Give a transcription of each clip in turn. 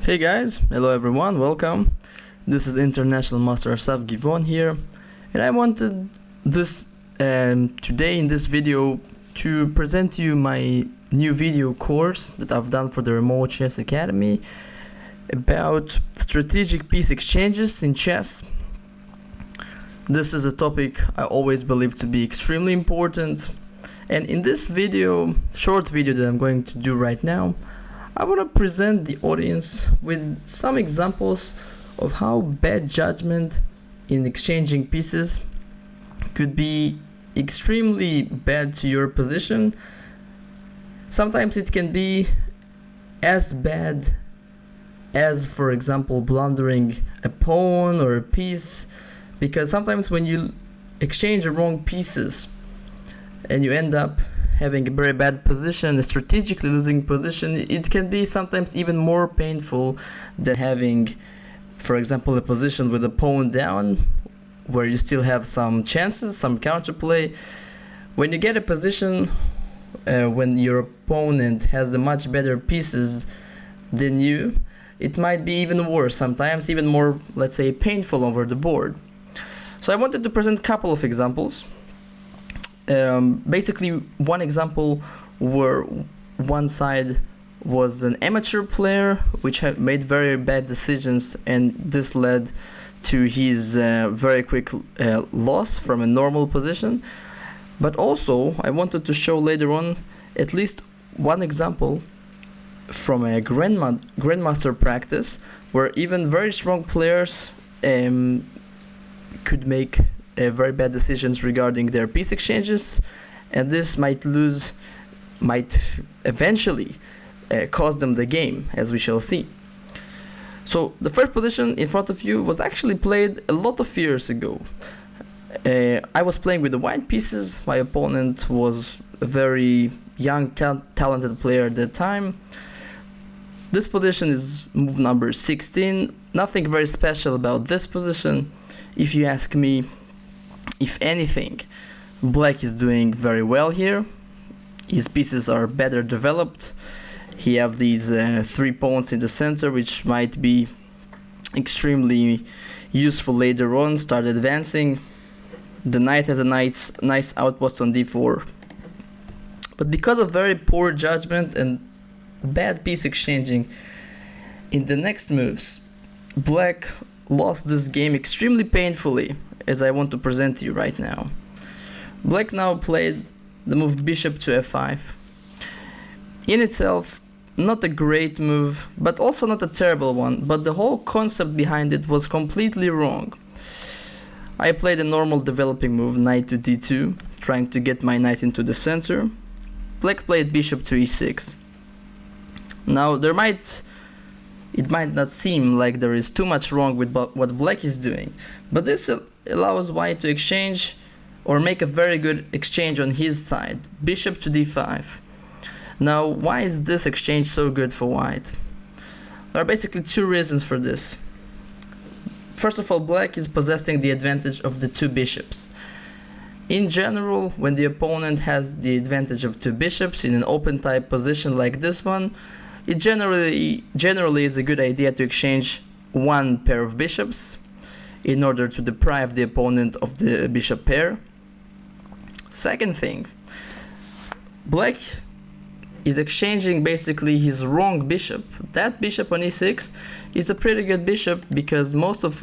Hey guys, hello everyone, welcome. This is International Master Asaf Givon here, and I wanted this today in this video to present to you my new video course that I've done for the Remote Chess Academy about strategic piece exchanges in chess. This is a topic I always believe to be extremely important, and in this short video that I'm going to do right now, I want to present the audience with some examples of how bad judgment in exchanging pieces could be extremely bad to your position. Sometimes it can be as bad as, for example, blundering a pawn or a piece, because sometimes when you exchange the wrong pieces and you end up having a very bad position, a strategically losing position, it can be sometimes even more painful than having, for example, a position with a pawn down where you still have some chances, some counterplay. When you get a position when your opponent has a much better pieces than you, it might be even worse, sometimes even more, let's say, painful over the board. So I wanted to present a couple of examples. Basically, one example where one side was an amateur player which had made very bad decisions, and this led to his very quick loss from a normal position. But also I wanted to show later on at least one example from a grandmaster practice where even very strong players could make very bad decisions regarding their piece exchanges, and this might eventually cost them the game, as we shall see. So the first position in front of you was actually played a lot of years ago. I was playing with the white pieces. My opponent was a very young, talented player at that time. This position is move number 16. Nothing very special about this position. If you ask me, if anything, black is doing very well here. His pieces are better developed. He have these 3 pawns in the center, which might be extremely useful later on. Start advancing. The knight has a nice outpost on d4. But because of very poor judgment and bad piece exchanging in the next moves, black lost this game extremely painfully, as I want to present to you right now. Black now played the move bishop to f5. In itself, not a great move, but also not a terrible one, but the whole concept behind it was completely wrong. I played a normal developing move, knight to d2, trying to get my knight into the center. Black played bishop to e6. Now it might not seem like there is too much wrong with what black is doing, but this allows white to exchange or make a very good exchange on his side, bishop to d5. Now, why is this exchange so good for white? There are basically 2 reasons for this. First of all, black is possessing the advantage of the 2 bishops. In general, when the opponent has the advantage of 2 bishops in an open type position like this one, it generally is a good idea to exchange one pair of bishops in order to deprive the opponent of the bishop pair. Second thing, black is exchanging basically his wrong bishop. That bishop on e6 is a pretty good bishop because most of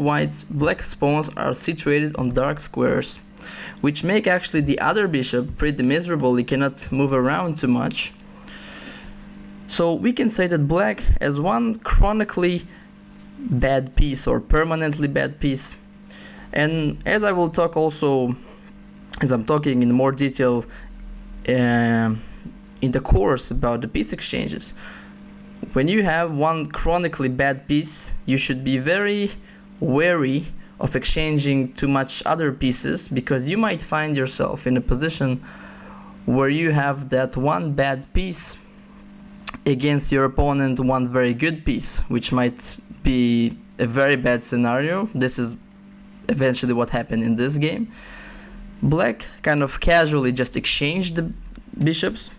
black's pawns are situated on dark squares, which make actually the other bishop pretty miserable. He cannot move around too much. So we can say that black has one chronically bad piece or permanently bad piece. And as I will talk also, as I'm talking in more detail in the course about the piece exchanges, when you have one chronically bad piece, you should be very wary of exchanging too much other pieces, because you might find yourself in a position where you have that one bad piece against your opponent one very good piece, which might be a very bad scenario. This is eventually what happened in this game. Black kind of casually just exchanged the bishops,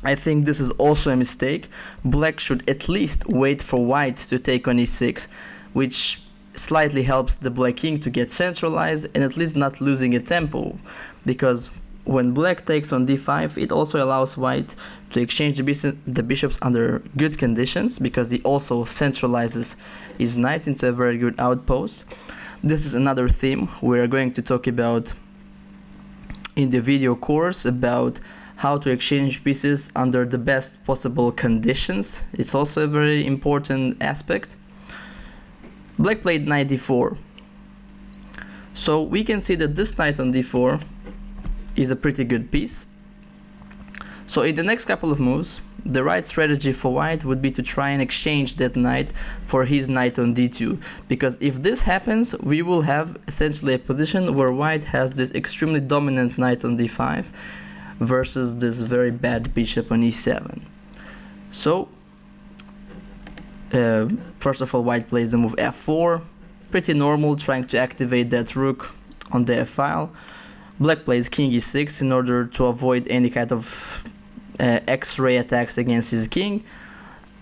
I think this is also a mistake. Black should at least wait for white to take on e6, which slightly helps the black king to get centralized and at least not losing a tempo, because when black takes on d5, it also allows white to exchange the bishops under good conditions, because he also centralizes his knight into a very good outpost. This is another theme we're going to talk about in the video course, about how to exchange pieces under the best possible conditions. It's also a very important aspect. Black played knight d4. So we can see that this knight on d4 is a pretty good piece. So in the next couple of moves, the right strategy for white would be to try and exchange that knight for his knight on d2, because if this happens, we will have essentially a position where white has this extremely dominant knight on d5 versus this very bad bishop on e7. So first of all, white plays the move f4, pretty normal, trying to activate that rook on the f file. Black plays king e6 in order to avoid any kind of X-ray attacks against his king.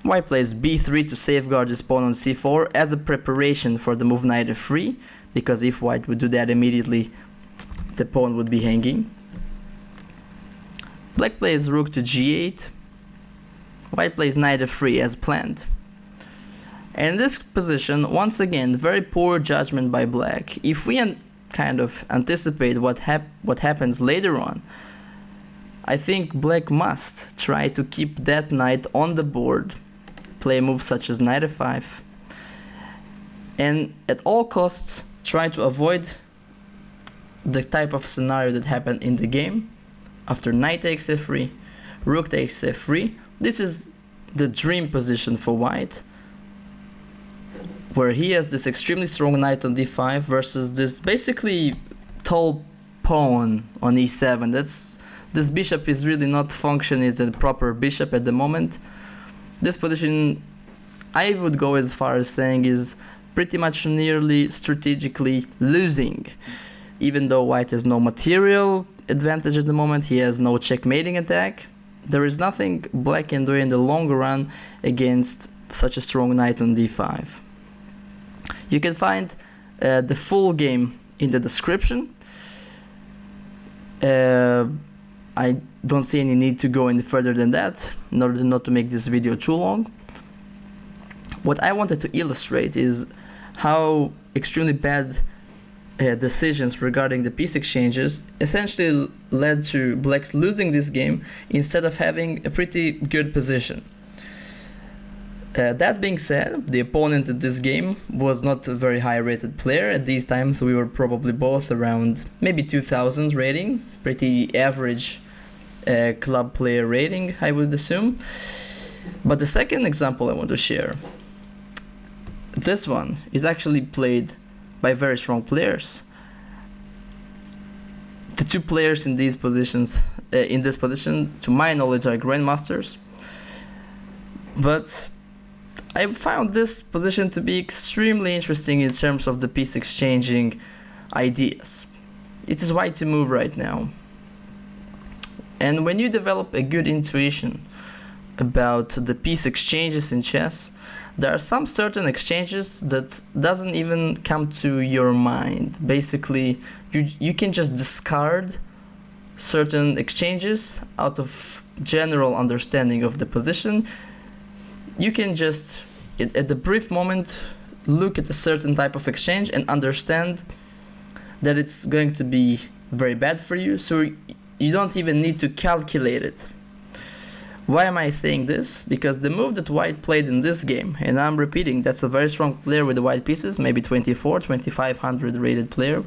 White plays b3 to safeguard his pawn on c4 as a preparation for the move knight f3, because if white would do that immediately, the pawn would be hanging. Black plays rook to g8. White plays knight f3 as planned. And in this position, once again, very poor judgment by black. If we kind of anticipate what happens later on, I think black must try to keep that knight on the board, play a move such as knight f5, and at all costs try to avoid the type of scenario that happened in the game. After knight takes f3, rook takes f3, this is the dream position for white, where he has this extremely strong knight on d5 versus this basically tall pawn on e7. This bishop is really not functioning as a proper bishop at the moment. This position, I would go as far as saying, is pretty much nearly strategically losing. Even though white has no material advantage at the moment, he has no checkmating attack, there is nothing black can do in the long run against such a strong knight on d5. You can find the full game in the description. I don't see any need to go any further than that, in order not to make this video too long. What I wanted to illustrate is how extremely bad decisions regarding the piece exchanges essentially led to blacks losing this game instead of having a pretty good position. That being said, the opponent in this game was not a very high rated player. At these times we were probably both around maybe 2000 rating, pretty average club player rating, I would assume. But the second example I want to share, this one is actually played by very strong players. The two players in these positions, in this position, to my knowledge, are grandmasters. But I found this position to be extremely interesting in terms of the piece exchanging ideas. It is why to move right now. And when you develop a good intuition about the piece exchanges in chess, there are some certain exchanges that doesn't even come to your mind. Basically, you can just discard certain exchanges out of general understanding of the position. You can just, at the brief moment, look at a certain type of exchange and understand that it's going to be very bad for you, so you don't even need to calculate it. Why am I saying this? Because the move that white played in this game, and I'm repeating, that's a very strong player with the white pieces, maybe 2500 rated player,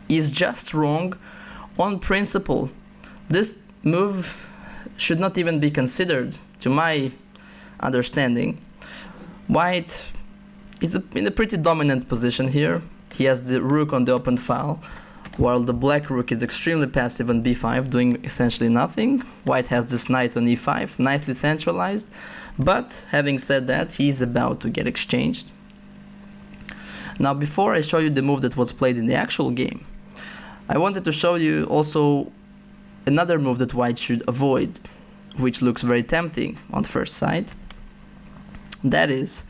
is just wrong on principle. This move should not even be considered, to my understanding. White is in a pretty dominant position here. He has the rook on the open file, while the black rook is extremely passive on b5, doing essentially nothing. White has this knight on e5, nicely centralized, but having said that, he's about to get exchanged. Now, before I show you the move that was played in the actual game, I wanted to show you also another move that white should avoid. which looks very tempting on first sight. That is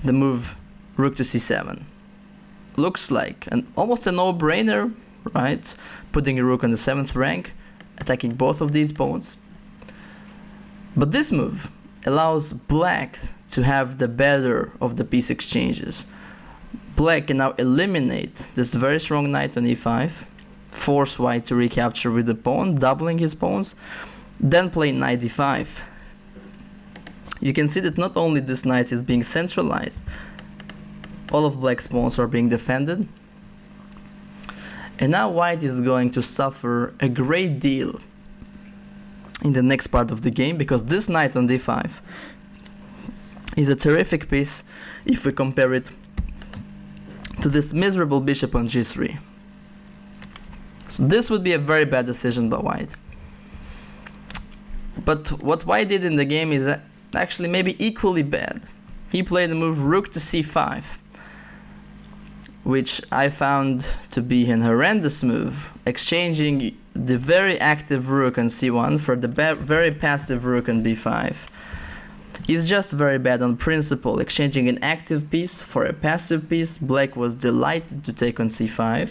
the move rook to c7. Looks like almost a no-brainer, right? Putting a rook on the 7th rank, attacking both of these pawns. But this move allows black to have the better of the piece exchanges. Black can now eliminate this very strong knight on e5, force white to recapture with the pawn, doubling his pawns, then play knight d5. You can see that not only this knight is being centralized, all of black's pawns are being defended. And now white is going to suffer a great deal in the next part of the game, because this knight on d5 is a terrific piece if we compare it to this miserable bishop on g3. So this would be a very bad decision by white. But what white did in the game is actually maybe equally bad. He played the move rook to c5, which I found to be an horrendous move, exchanging the very active rook on c1 for the very passive rook on b5. Is just very bad on principle, exchanging an active piece for a passive piece. Black was delighted to take on c5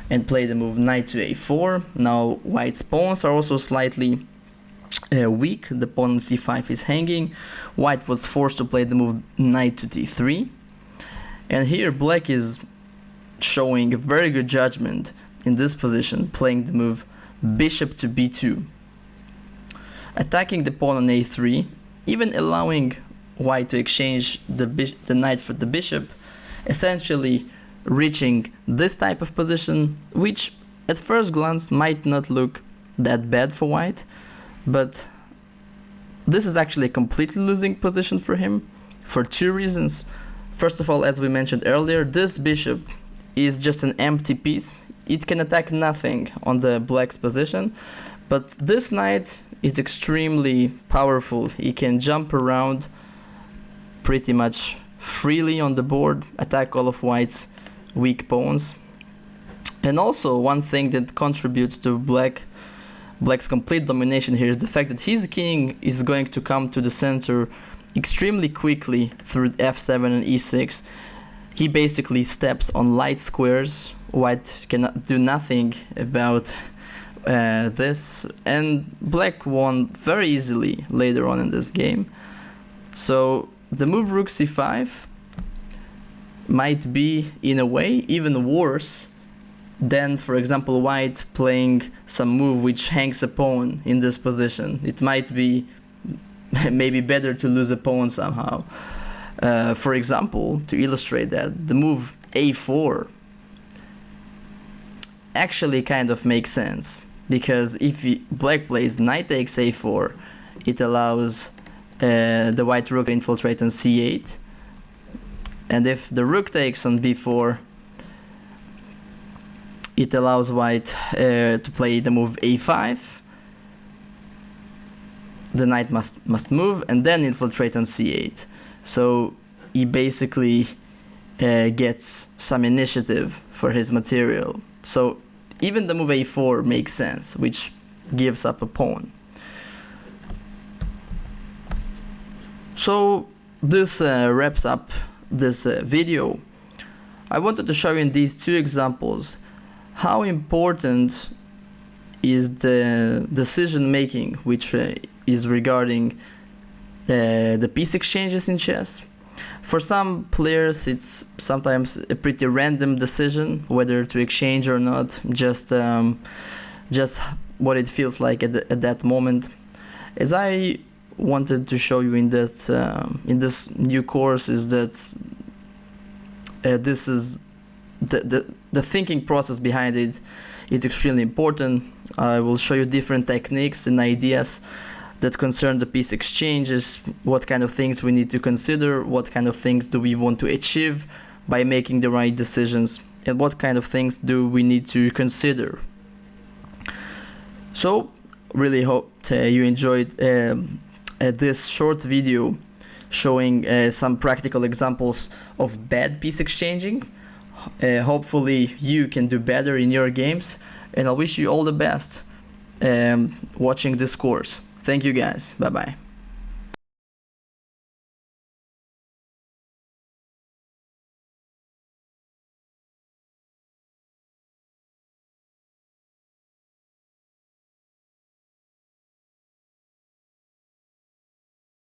and play the move knight to a4. Now white's pawns are also slightly weak. The pawn on c5 is hanging. White was forced to play the move knight to d3. And here black is showing a very good judgment in this position, playing the move bishop to b2, attacking the pawn on a3, even allowing white to exchange the knight for the bishop, essentially reaching this type of position, which at first glance might not look that bad for white, but this is actually a completely losing position for him for two reasons. First of all, as we mentioned earlier, this bishop is just an empty piece. It can attack nothing on the black's position, but this knight is extremely powerful. He can jump around pretty much freely on the board, attack all of white's weak pawns. And also one thing that contributes to black's complete domination here is the fact that his king is going to come to the center extremely quickly through f7 and e6. He basically steps on light squares. White cannot do nothing about this, and black won very easily later on in this game. So the move rook c5 might be, in a way, even worse than, for example, white playing some move which hangs a pawn in this position. It might be maybe better to lose a pawn somehow. For example, to illustrate that, the move a4 actually kind of makes sense, because if black plays knight takes a4, it allows the white rook to infiltrate on c8, and if the rook takes on b4, it allows white to play the move a5. The knight must move and then infiltrate on c8. So he basically gets some initiative for his material. So even the move a4 makes sense, which gives up a pawn. So this wraps up this video. I wanted to show you in these two examples how important is the decision making, which is regarding the piece exchanges in chess. For some players, it's sometimes a pretty random decision whether to exchange or not, just what it feels like at that moment. As I wanted to show you in this new course, is that this is the thinking process behind it is extremely important. I will show you different techniques and ideas that concern the piece exchanges, what kind of things we need to consider, what kind of things do we want to achieve by making the right decisions, and what kind of things do we need to consider. So, really hope you enjoyed this short video showing some practical examples of bad piece exchanging. Hopefully you can do better in your games, and I wish you all the best watching this course. Thank you guys. Bye bye.